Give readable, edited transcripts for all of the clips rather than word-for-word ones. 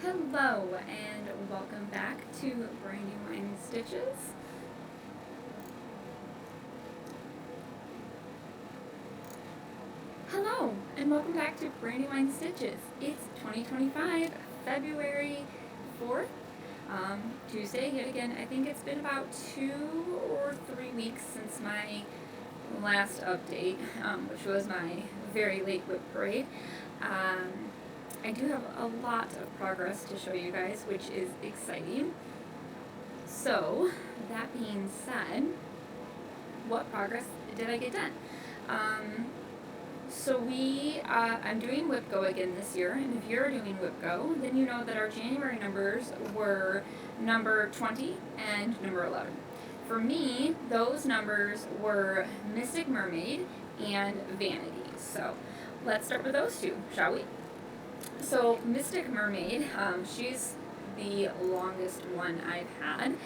Hello and welcome back to Brandywine Stitches. Hello and welcome back to Brandywine Stitches. It's 2025, February 4th, Tuesday, yet again. I think it's been about 2 or 3 weeks since my last update, which was my very late whip parade. I do have a lot of progress to show you guys, which is exciting. So, that being said, what progress did I get done? I'm doing Whip Go again this year, and if you're doing Whip Go, then you know that our January numbers were number 20 and number 11. For me, those numbers were Mystic Mermaid and Vanity. So, let's start with those two, shall we? So, Mystic Mermaid, she's the longest one I've had.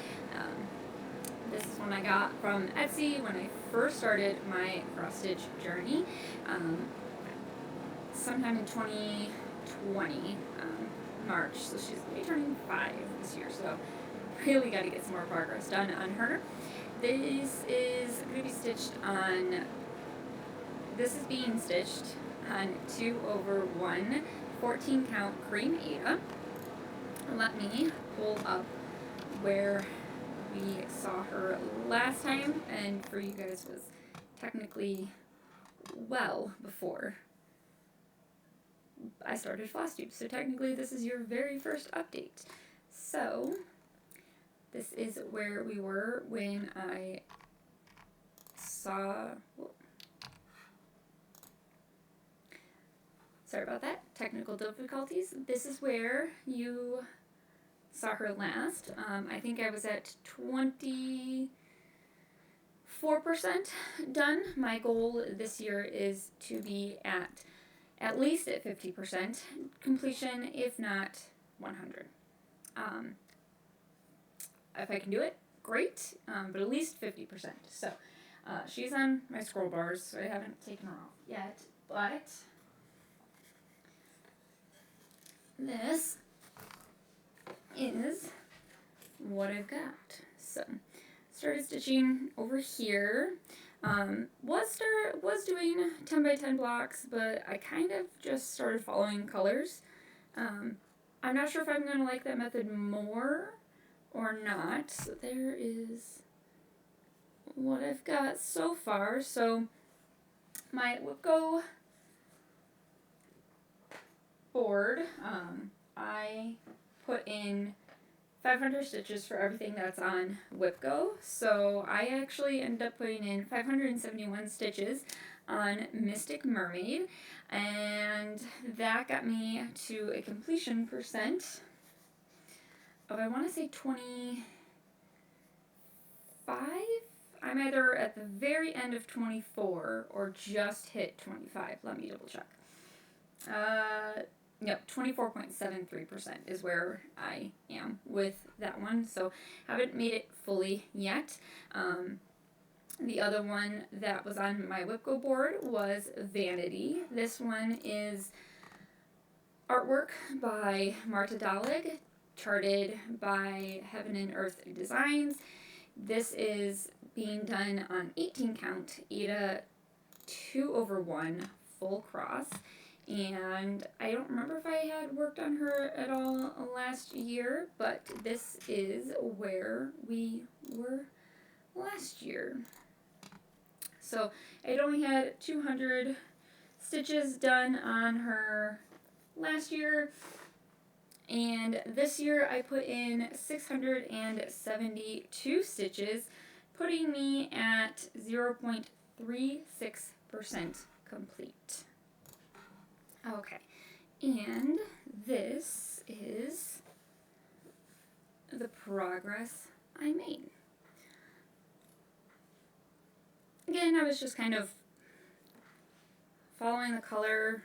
This is one I got from Etsy when I first started my cross-stitch journey, sometime in 2020, March. So she's going to be turning 5 this year, so really got to get some more progress done on her. This is being stitched on 2/1 14 count cream Aida. Let me pull up where we saw her last time, and for you guys was technically well before I started Flosstube, so technically this is your very first update. So this is where we were when I saw, sorry about that, technical difficulties. This is where you saw her last. I think I was at 24% done. My goal this year is to be at least at 50% completion, if not 100. If I can do it, great, but at least 50%. So she's on my scroll bars, so I haven't taken her off yet, but this is what I've got. So started stitching over here. Was doing 10 by 10 blocks, but I kind of just started following colors. I'm not sure if I'm going to like that method more or not. So there is what I've got so far. So my Whip Go board, I put in 500 stitches for everything that's on Whip Go. So I actually ended up putting in 571 stitches on Mystic Mermaid, and that got me to a completion percent of, I want to say, 25. I'm either at the very end of 24 or just hit 25. Let me double check. Yep, 24.73% is where I am with that one. So haven't made it fully yet. The other one that was on my Whip Go board was Vanity. This one is artwork by Marta Dalig, charted by Heaven and Earth Designs. This is being done on 18 count Aida 2/1 full cross. And I don't remember if I had worked on her at all last year, but this is where we were last year. So I'd only had 200 stitches done on her last year, and this year I put in 672 stitches, putting me at 0.36% complete. Okay, and this is the progress I made. Again, I was just kind of following the color,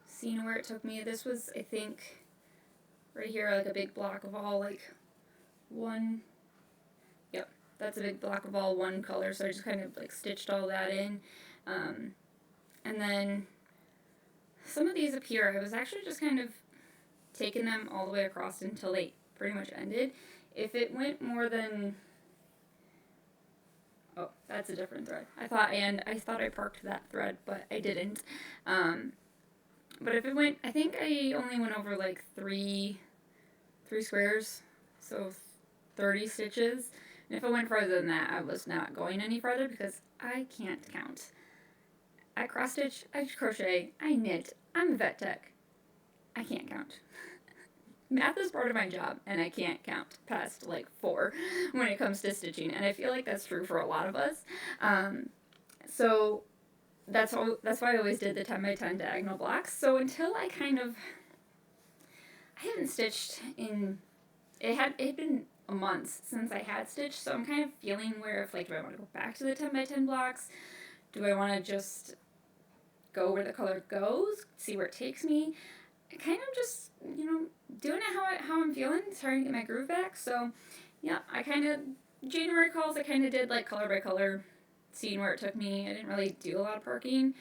seeing where it took me. This was, I think, right here, like a big block of all, like, one, yep, that's a big block of all one color, so I just kind of, like, stitched all that in. And then some of these up here, I was actually just kind of taken them all the way across until they pretty much ended. If it went more than, oh, that's a different thread. I thought I parked that thread, but I didn't. But if it went, I think I only went over like three squares, so 30 stitches. And if it went further than that, I was not going any farther because I can't count. I cross stitch, I crochet, I knit. I'm a vet tech. I can't count. Math is part of my job, and I can't count past like 4 when it comes to stitching, and I feel like that's true for a lot of us. So that's why I always did the 10 by 10 diagonal blocks. So until I haven't stitched in, it had been months since I had stitched, so I'm kind of feeling where if like, do I want to go back to the 10 by 10 blocks? Do I want to just go where the color goes, see where it takes me? Kind of just, doing it how I'm feeling, starting to get my groove back. So, yeah, January calls, I kind of did like color by color, seeing where it took me. I didn't really do a lot of parking,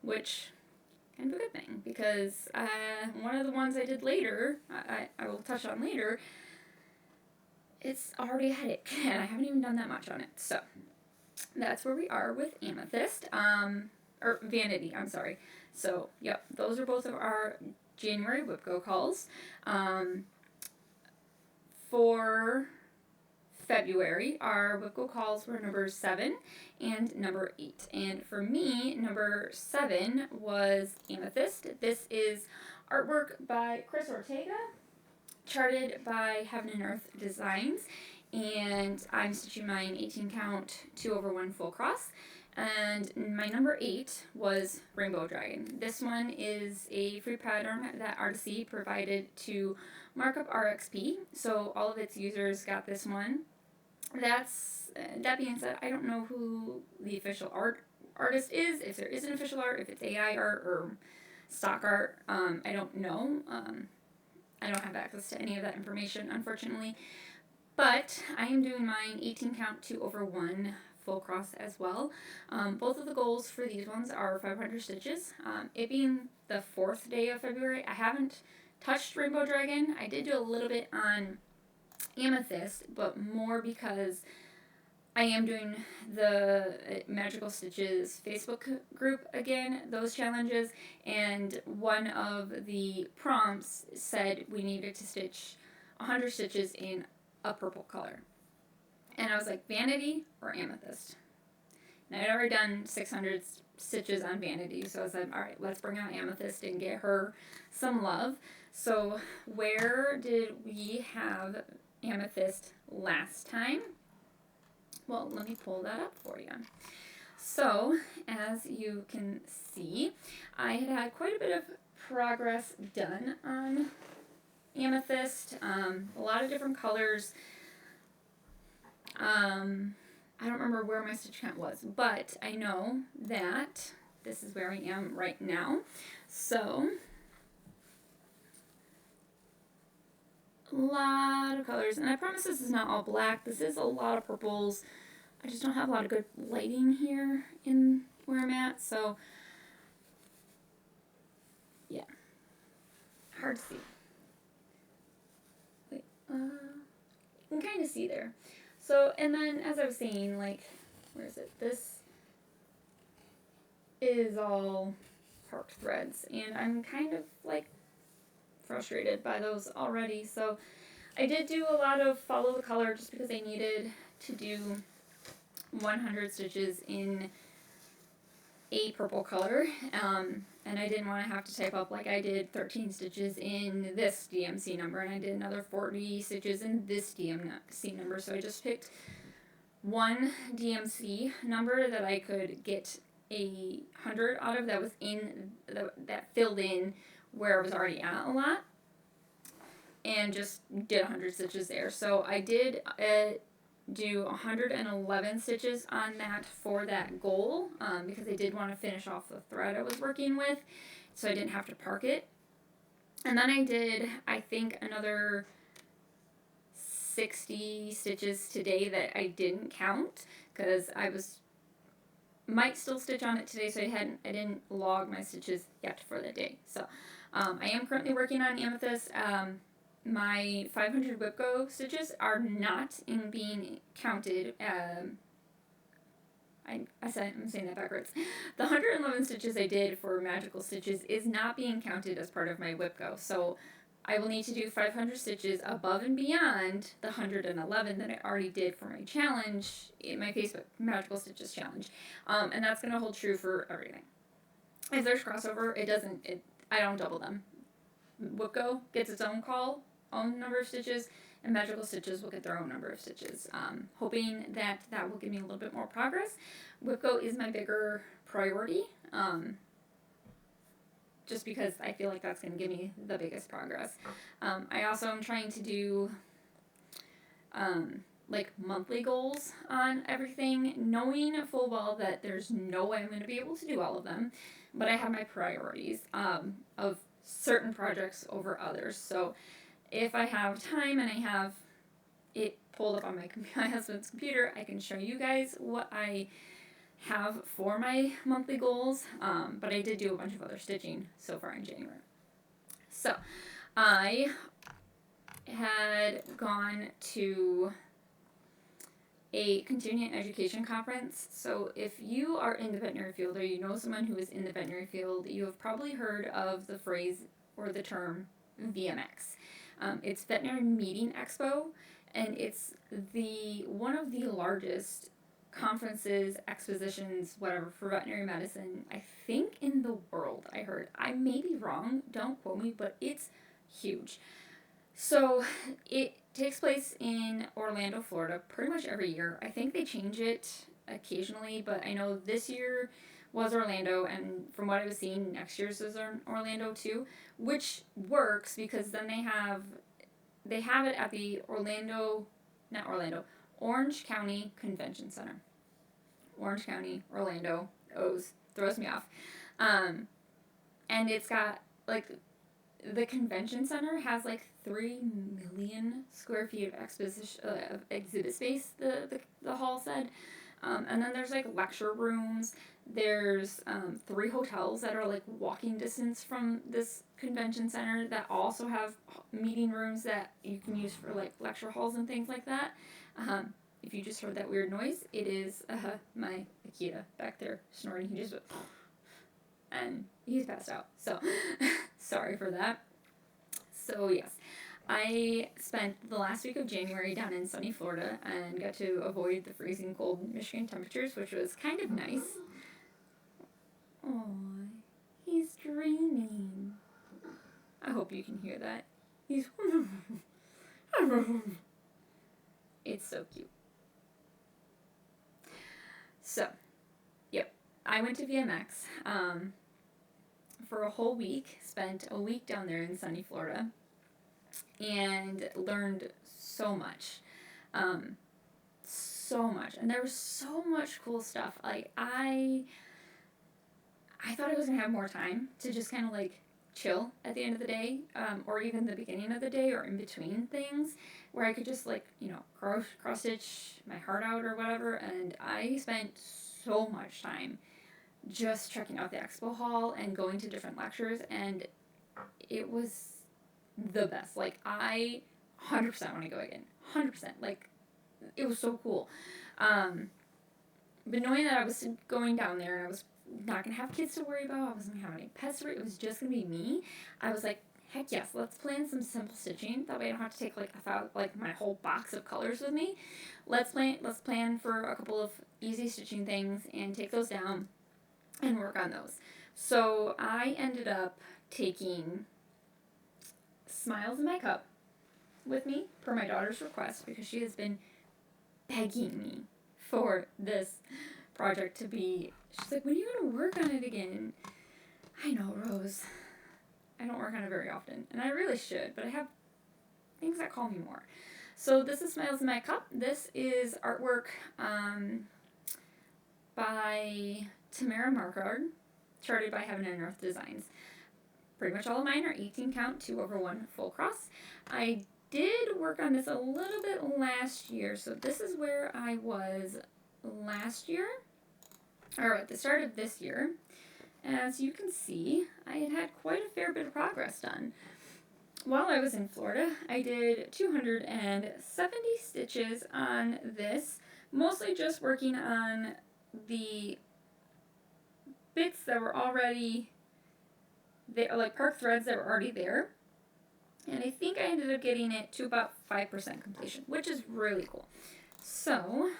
which kind of a good thing, because one of the ones I did later, I will touch on later, it's already a headache, and I haven't even done that much on it. So, that's where we are with Amethyst, or Vanity, I'm sorry. So, yep, those are both of our January Whip Go calls. For February, our Whip Go calls were number 7 and number 8. And for me, number 7 was Amethyst. This is artwork by Chris Ortega, charted by Heaven and Earth Designs. And I'm stitching mine 18 count 2/1 full cross. And my number 8 was Rainbow Dragon. This one is a free pattern that Artisy provided to Markup RXP. So all of its users got this one. That being said, I don't know who the official artist is, if there is an official art, if it's AI art or stock art. I don't know. I don't have access to any of that information, unfortunately. But I am doing mine 18 count 2/1 full cross as well. Both of the goals for these ones are 500 stitches. It being the 4th day of February, I haven't touched Rainbow Dragon. I did do a little bit on Amethyst, but more because I am doing the Magical Stitches Facebook group again, those challenges, and one of the prompts said we needed to stitch 100 stitches in a purple color. And I was like, Vanity or Amethyst? And I'd already done 600 stitches on Vanity, so I said, all right, let's bring out Amethyst and get her some love. So where did we have Amethyst last time? Well, let me pull that up for you. So, as you can see, I had quite a bit of progress done on Amethyst, a lot of different colors. I don't remember where my stitch count was, but I know that this is where I am right now. So, a lot of colors, and I promise this is not all black. This is a lot of purples. I just don't have a lot of good lighting here in where I'm at, so yeah, hard to see. Wait, you can kind of see there. So, and then as I was saying, like, where is it? This is all parked threads, and I'm kind of like frustrated by those already. So I did do a lot of follow the color just because I needed to do 100 stitches in a purple color, and I didn't want to have to type up like I did 13 stitches in this DMC number, and I did another 40 stitches in this DMC number, so I just picked one DMC number that I could get 100 out of that was in, that filled in where I was already at a lot, and just did 100 stitches there. So I did do 111 stitches on that for that goal, because I did want to finish off the thread I was working with, so I didn't have to park it. And then I did, I think, another 60 stitches today that I didn't count, because I might still stitch on it today, so I didn't log my stitches yet for the day. So I am currently working on Amethyst. My 500 Whipco stitches are not in being counted. I'm saying that backwards. The 111 stitches I did for Magical Stitches is not being counted as part of my Whipco. So I will need to do 500 stitches above and beyond the 111 that I already did for my challenge, in my Facebook Magical Stitches challenge. And that's going to hold true for everything. If there's crossover, I don't double them. Whipco gets its own number of stitches, and Magical Stitches will get their own number of stitches. Hoping that will give me a little bit more progress. Whipco is my bigger priority, just because I feel like that's going to give me the biggest progress. I also am trying to do like monthly goals on everything, knowing full well that there's no way I'm going to be able to do all of them, but I have my priorities of certain projects over others. So if I have time and I have it pulled up on my husband's computer, I can show you guys what I have for my monthly goals, but I did do a bunch of other stitching so far in January. So I had gone to a continuing education conference. So if you are in the veterinary field or you know someone who is in the veterinary field, you have probably heard of the phrase or the term VMX. It's Veterinary Meeting Expo, and it's one of the largest conferences, expositions, whatever, for veterinary medicine, I think, in the world, I heard. I may be wrong, don't quote me, but it's huge. So it takes place in Orlando, Florida, pretty much every year. I think they change it occasionally, but I know this year was Orlando, and from what I was seeing, next year's is in Orlando too, which works because then they have it at the Orange County Convention Center. Orange County, Orlando, O's, throws me off. And it's got, like, the convention center has, like, 3 million square feet of exhibit space, the hall said. And then there's, like, lecture rooms. There's 3 hotels that are, like, walking distance from this convention center that also have meeting rooms that you can use for, like, lecture halls and things like that. If you just heard that weird noise, it is my Akita back there snoring. He just went, and he's passed out. So, sorry for that. So, yes. I spent the last week of January down in sunny Florida and got to avoid the freezing cold Michigan temperatures, which was kind of nice. Aw, he's dreaming. I hope you can hear that. He's... It's so cute. So, yep, I went to VMX for a whole week, spent a week down there in sunny Florida, and learned so much. So much. And there was so much cool stuff. Like, I thought I was going to have more time to just kind of, like, chill at the end of the day, or even the beginning of the day, or in between things, where I could just, like, you know, cross stitch my heart out or whatever. And I spent so much time just checking out the expo hall and going to different lectures, and it was the best. Like, I 100% want to go again. 100%. Like, it was so cool. But knowing that I was going down there and I was not going to have kids to worry about, I wasn't going to have any pets to worry, it was just going to be me, I was like, heck yes, let's plan some simple stitching. That way I don't have to take, like, my whole box of colors with me. Let's plan for a couple of easy stitching things and take those down and work on those. So I ended up taking Smiles in My Cup with me per my daughter's request, because she has been begging me for this project to be, she's like, when are you going to work on it again? I know, Rose, I don't work on it very often, and I really should, but I have things that call me more. So this is Smiles in My Cup. This is artwork by Tamara Markard, charted by Heaven and Earth Designs. Pretty much all of mine are 18 count, 2/1 full cross. I did work on this a little bit last year, so this is where I was last year, or at the start of this year, as you can see, I had quite a fair bit of progress done. While I was in Florida, I did 270 stitches on this, mostly just working on the bits that were already there, like park threads that were already there. And I think I ended up getting it to about 5% completion, which is really cool. So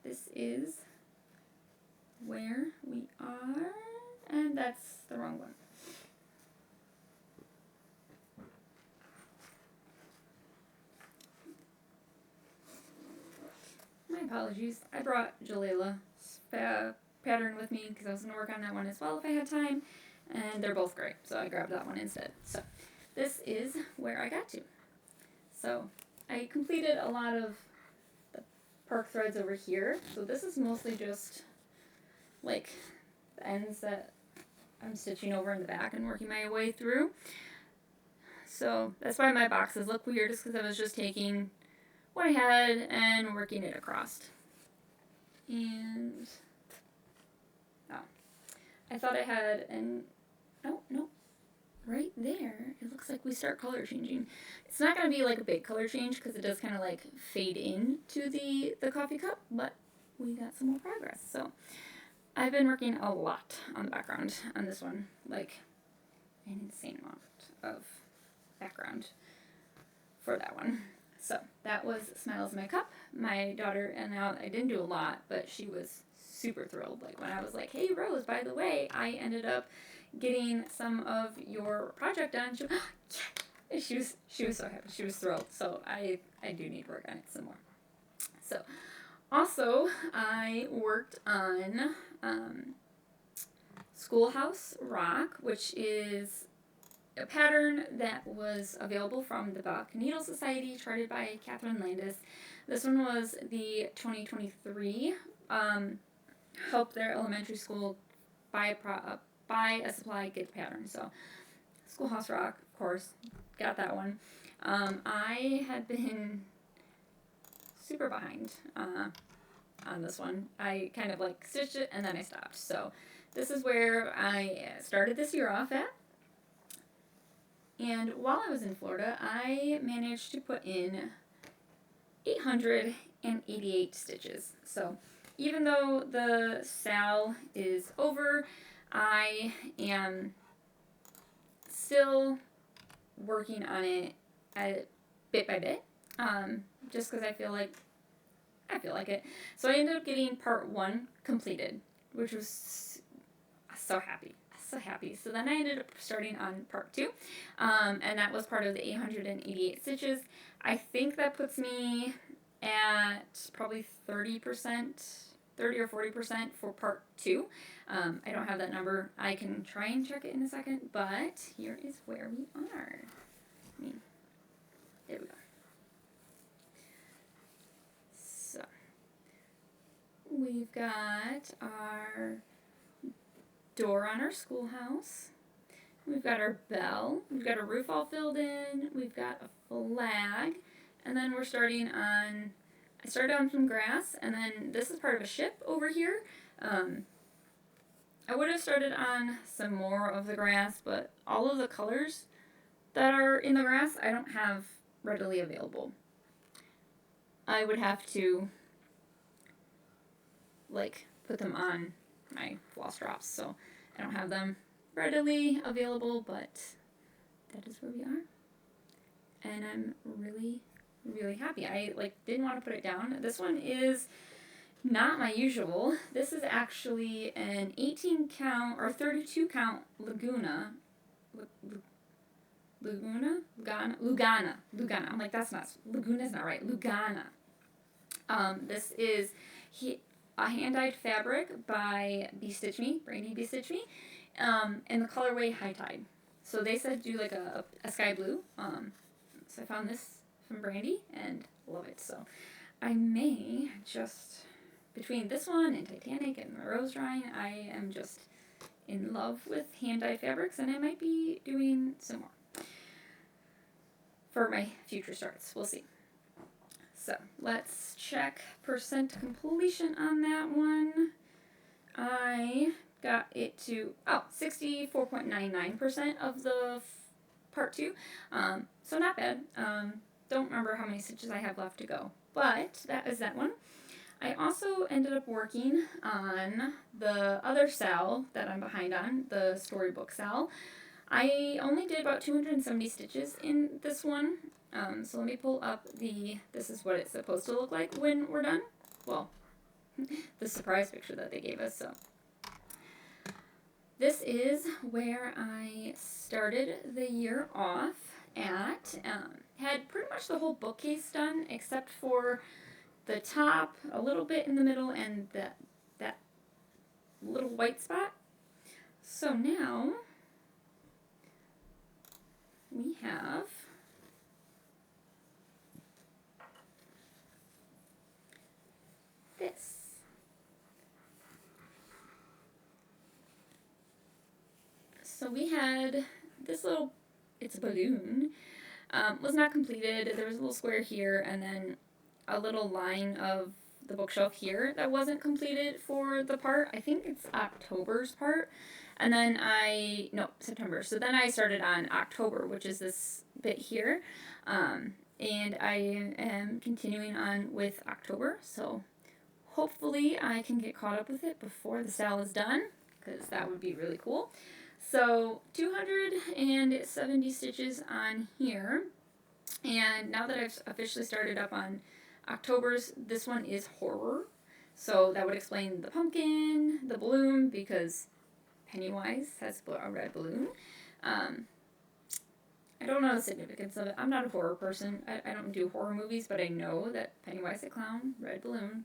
this is where we are, and that's the wrong one. My apologies. I brought Jalaila's pattern with me because I was going to work on that one as well if I had time, and they're both great, so I grabbed that one instead. So this is where I got to. So I completed a lot of the park threads over here, so this is mostly just like the ends that I'm stitching over in the back and working my way through. So that's why my boxes look weird, is because I was just taking what I had and working it across. And I thought I had an no, right there. It looks like we start color changing. It's not going to be like a big color change because it does kind of like fade in to the coffee cup, but we got some more progress. So I've been working a lot on the background on this one, like an insane amount of background for that one. So that was Smiles in My Cup. My daughter, and now I didn't do a lot, but she was super thrilled. Like when I was like, hey Rose, by the way, I ended up getting some of your project done. She was so happy. She was thrilled. So I do need to work on it some more. So also I worked on Schoolhouse Rock, which is a pattern that was available from the Buck Needle Society, charted by Catherine Landis. This one was the 2023 Help Their Elementary School buy a supply, get the pattern. So Schoolhouse Rock, of course, got that one. I had been super behind on this one. I kind of like stitched it and then I stopped. So this is where I started this year off at. And while I was in Florida, I managed to put in 888 stitches. So even though the sale is over, I am still working on it bit by bit, just because I feel like it. So I ended up getting part 1 completed, which was so happy. So then I ended up starting on part 2, and that was part of the 888 stitches. I think that puts me at probably 30% or 40% for part 2. I don't have that number. I can try and check it in a second, but here is where we are. There we go. So we've got our door on our schoolhouse. We've got our bell. We've got a roof all filled in. We've got a flag. And then we're starting on, I started on some grass, and then this is part of a ship over here. I would have started on some more of the grass, but all of the colors that are in the grass I don't have readily available. I would have to like put them on my floss drops, so I don't have them readily available, but that is where we are. And I'm really, really happy. I didn't want to put it down. This one is not my usual. This is actually an 18 count or 32 count Lugana. I'm like, that's not, Laguna's not right. Lugana. This is a hand-dyed fabric by Brandy Bee Stitch Me, in the colorway High Tide. So they said do like a sky blue. So I found this from Brandy and love it. So I may just, between this one and Titanic and the Rose Drawing, I am just in love with hand-dyed fabrics, and I might be doing some more for my future starts. We'll see. So let's check percent completion on that one. I got it to 64.99% of the part 2. So not bad. Don't remember how many stitches I have left to go, but that is that one. I also ended up working on the other cell that I'm behind on, the storybook cell. I only did about 270 stitches in this one. So let me pull up this is what it's supposed to look like when we're done. Well, the surprise picture that they gave us. So this is where I started the year off at. Had pretty much the whole bookcase done except for the top, a little bit in the middle, and that little white spot. So now we have this. So we had this little, it's a balloon, was not completed. There was a little square here, and then a little line of the bookshelf here that wasn't completed for the part. I think it's October's part. And then September. So then I started on October, which is this bit here. And I am continuing on with October. So hopefully I can get caught up with it before the sale is done, because that would be really cool. So 270 stitches on here. And now that I've officially started up on October's, this one is horror. So that would explain the pumpkin, the balloon, because Pennywise has a red balloon. I don't know the significance of it. I'm not a horror person. I don't do horror movies, but I know that Pennywise the clown, red balloon.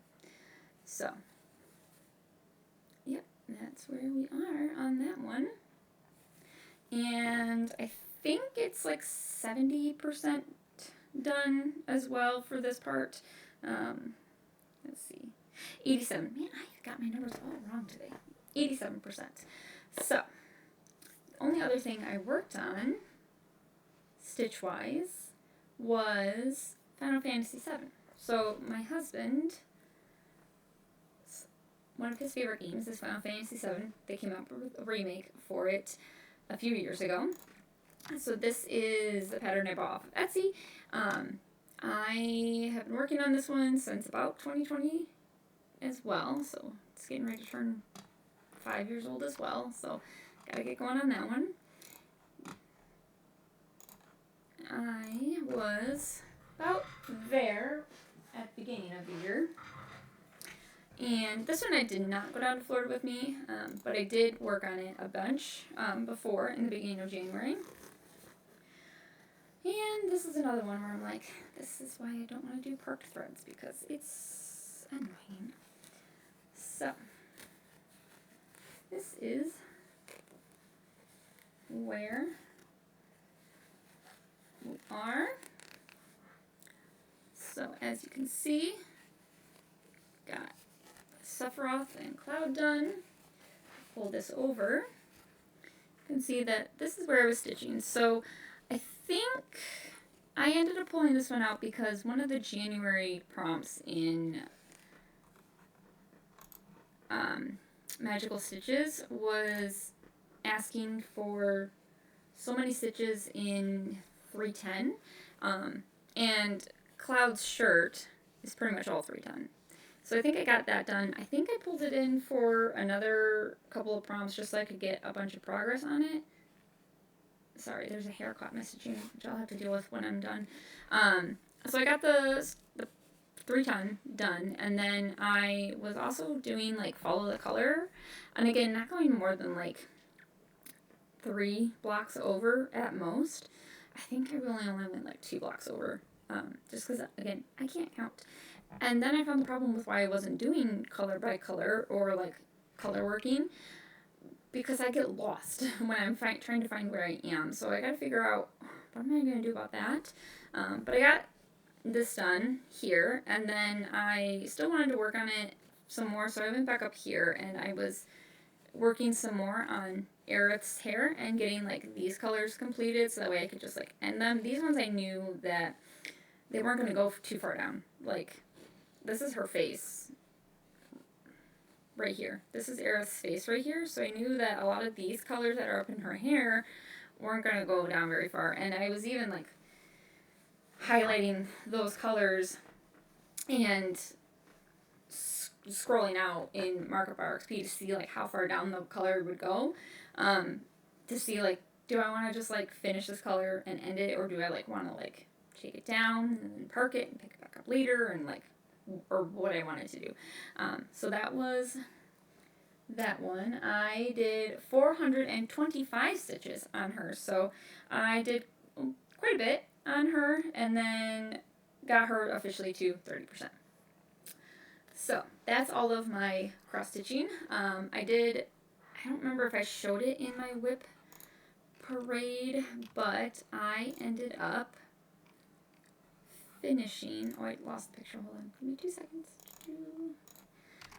So, yep, that's where we are on that one. And I think it's like 70% done as well for this part. Let's see. 87. Man, I got my numbers all wrong today. 87%. So, the only other thing I worked on, stitch-wise, was Final Fantasy VII. So, my husband, one of his favorite games is Final Fantasy VII. They came out with a remake for it a few years ago. So this is the pattern I bought off of Etsy. I have been working on this one since about 2020 as well. So it's getting ready to turn 5 years old as well. So gotta get going on that one. I was about there at the beginning of the year. And this one I did not go down to Florida with me, but I did work on it a bunch before in the beginning of January. And this is another one where I'm like, this is why I don't want to do parked threads, because it's annoying. So, this is where we are. So, as you can see, got Sephiroth and Cloud done. Pull this over. You can see that this is where I was stitching. So, I think I ended up pulling this one out because one of the January prompts in Magical Stitches was asking for so many stitches in 310, and Cloud's shirt is pretty much all 310. So I think I got that done. I think I pulled it in for another couple of prompts just so I could get a bunch of progress on it. Sorry, there's a hair caught messaging, which I'll have to deal with when I'm done. So I got the 310 done, and then I was also doing like follow the color, and again, not going more than like 3 blocks over at most. I think I really only went like 2 blocks over, just because, again, I can't count. And then I found the problem with why I wasn't doing color by color or like color working, because I get lost when I'm trying to find where I am. So I got to figure out what am I going to do about that. But I got this done here, and then I still wanted to work on it some more, so I went back up here and I was working some more on Aerith's hair and getting like these colors completed so that way I could just like end them. These ones I knew that they weren't going to go too far down. Like, this is her face right here. This is Era's face right here, so I knew that a lot of these colors that are up in her hair weren't going to go down very far. And I was even like highlighting those colors and scrolling out in Markup RXP to see like how far down the color would go, to see like, do I want to just like finish this color and end it, or do I like want to like take it down and then park it and pick it back up later, and like, or what I wanted to do. So that was that one. I did 425 stitches on her, so I did quite a bit on her, and then got her officially to 30%. So that's all of my cross stitching. I don't remember if I showed it in my whip parade, but I ended up finishing, oh, I lost the picture, hold on, give me 2 seconds.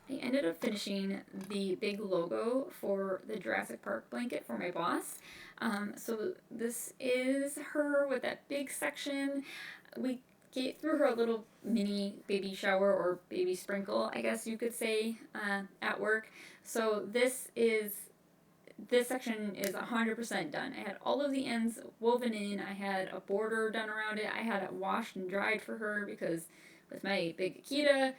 I ended up finishing the big logo for the Jurassic Park blanket for my boss. So this is her with that big section. We threw her a little mini baby shower, or baby sprinkle, I guess you could say, at work. So this section is 100% done. I had all of the ends woven in. I had a border done around it. I had it washed and dried for her because with my big Akita,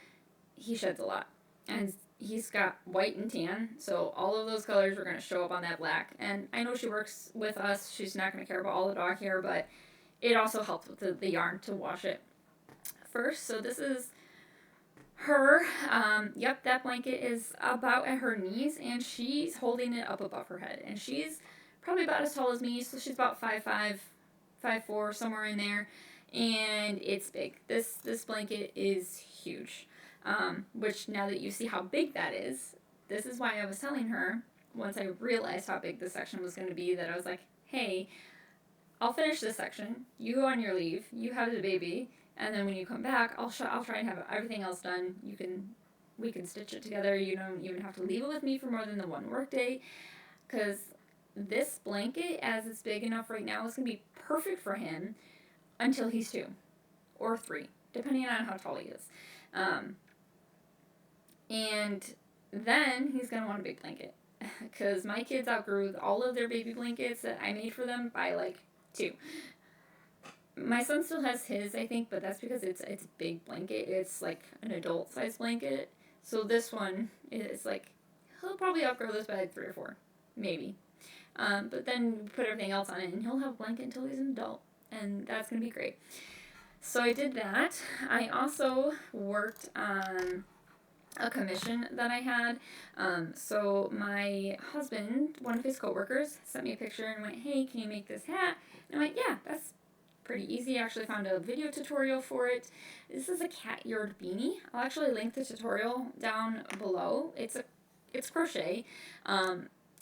he sheds a lot. And he's got white and tan, so all of those colors are going to show up on that black. And I know she works with us. She's not going to care about all the dog hair, but it also helps with the yarn to wash it first. So this is her. Yep, that blanket is about at her knees, and she's holding it up above her head. And she's probably about as tall as me, so she's about 5'5", 5'4", somewhere in there. And it's big. This blanket is huge. Which now that you see how big that is, this is why I was telling her, once I realized how big this section was going to be, that I was like, hey, I'll finish this section, you go on your leave, you have the baby, and then when you come back, I'll try and have everything else done. We can stitch it together. You don't even have to leave it with me for more than the one work day, because this blanket, as it's big enough right now, is going to be perfect for him until he's 2 or 3, depending on how tall he is. And then he's going to want a big blanket, because my kids outgrew all of their baby blankets that I made for them by like 2. My son still has his, I think, but that's because it's a big blanket. It's like an adult size blanket. So this one is like, he'll probably outgrow this by like 3 or 4, maybe. But then put everything else on it, and he'll have a blanket until he's an adult, and that's going to be great. So I did that. I also worked on a commission that I had. So my husband, one of his coworkers, sent me a picture and went, hey, can you make this hat? And I went, yeah, that's pretty easy. I actually found a video tutorial for it. This is a cat yard beanie. I'll actually link the tutorial down below. It's crochet.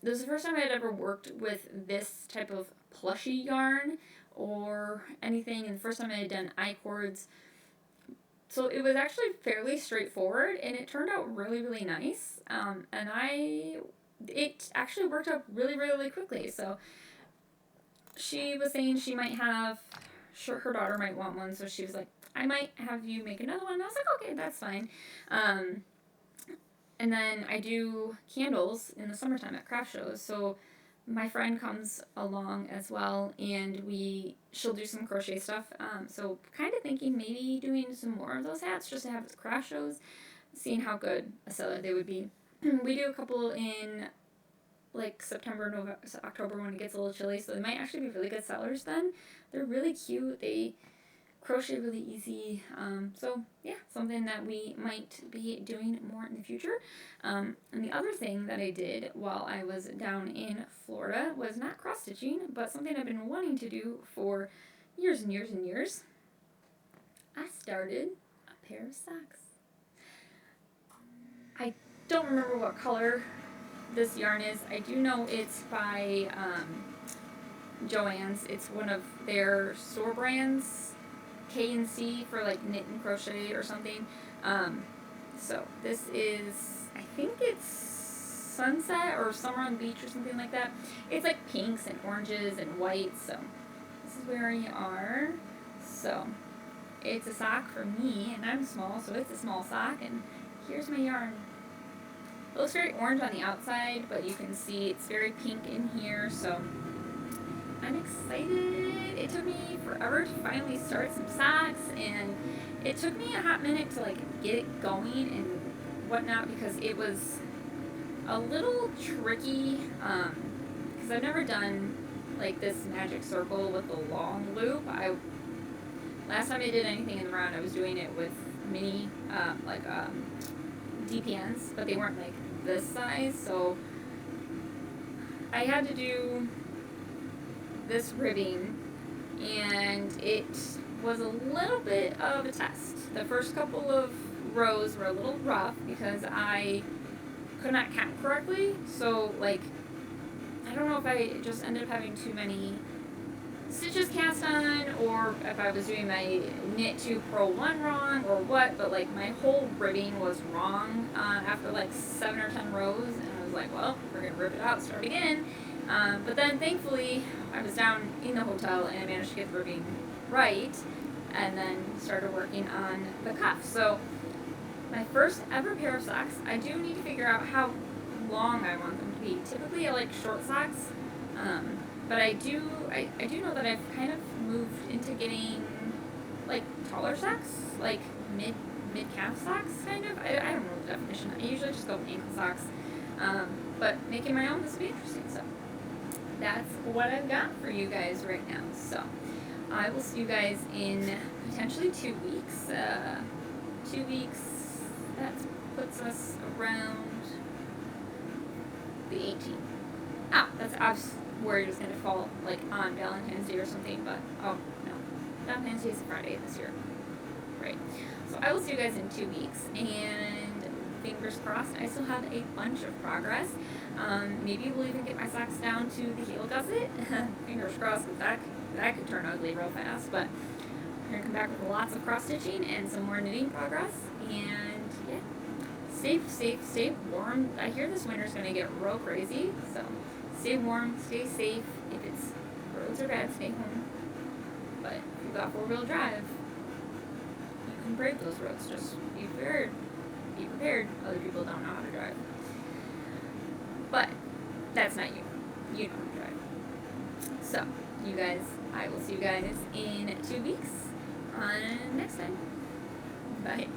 This is the first time I had ever worked with this type of plushy yarn or anything, and the first time I had done I-cords. So it was actually fairly straightforward, and it turned out really, really nice. And it actually worked out really, really quickly. So she was saying she might have, her daughter might want one, so she was like, I might have you make another one. And I was like, okay, that's fine. And then I do candles in the summertime at craft shows. So my friend comes along as well, and she'll do some crochet stuff. So kind of thinking maybe doing some more of those hats just to have at craft shows, seeing how good a seller they would be. We do a couple in like September, November, October when it gets a little chilly, so they might actually be really good sellers then. They're really cute. They crochet really easy. So yeah, something that we might be doing more in the future. And the other thing that I did while I was down in Florida was not cross stitching, but something I've been wanting to do for years and years and years. I started a pair of socks. I don't remember what color this yarn is. I do know it's by Joann's. It's one of their store brands. K&C for like knit and crochet or something. So this is, I think it's Sunset or Summer on the Beach or something like that. It's like pinks and oranges and whites. So this is where we are. So it's a sock for me, and I'm small, so it's a small sock. And here's my yarn. It looks very orange on the outside, but you can see it's very pink in here, so I'm excited. It took me forever to finally start some socks, and it took me a hot minute to like get it going and whatnot because it was a little tricky because I've never done like this magic circle with the long loop. Last time I did anything in the round, I was doing it with mini DPNs, but they weren't like this size, so I had to do this ribbing, and it was a little bit of a test. The first couple of rows were a little rough because I could not count correctly, so like I don't know if I just ended up having too many stitches cast on, or if I was doing my knit 2 purl 1 wrong or what, but like my whole ribbing was wrong after like 7 or 10 rows, and I was like, well, we're gonna rip it out, start again. But then thankfully I was down in the hotel and I managed to get the ribbing right, and then started working on the cuff. So my first ever pair of socks, I do need to figure out how long I want them to be. Typically I like short socks, but I do know that I've kind of moved into getting like taller socks, like mid calf socks kind of. I don't know the definition. I usually just go with ankle socks, but making my own, this will be interesting. So that's what I've got for you guys right now. So I will see you guys in potentially 2 weeks. 2 weeks, that puts us around the 18th. I was worried it was going to fall like on Valentine's Day or something, but oh no, Valentine's Day is a Friday this year. Right. So I will see you guys in 2 weeks, and fingers crossed, I still have a bunch of progress. Maybe we'll even get my socks down to the heel gusset. Fingers crossed, because that could turn ugly real fast, but we're going to come back with lots of cross stitching and some more knitting progress, and yeah, stay warm. I hear this winter's going to get real crazy, so stay warm, stay safe. If it's roads are bad, stay home. But if you've got 4-wheel drive, you can brave those roads. Just be prepared. Be prepared. Other people don't know how to drive. But that's not you. You know how to drive. So, you guys, I will see you guys in 2 weeks on next time. Bye.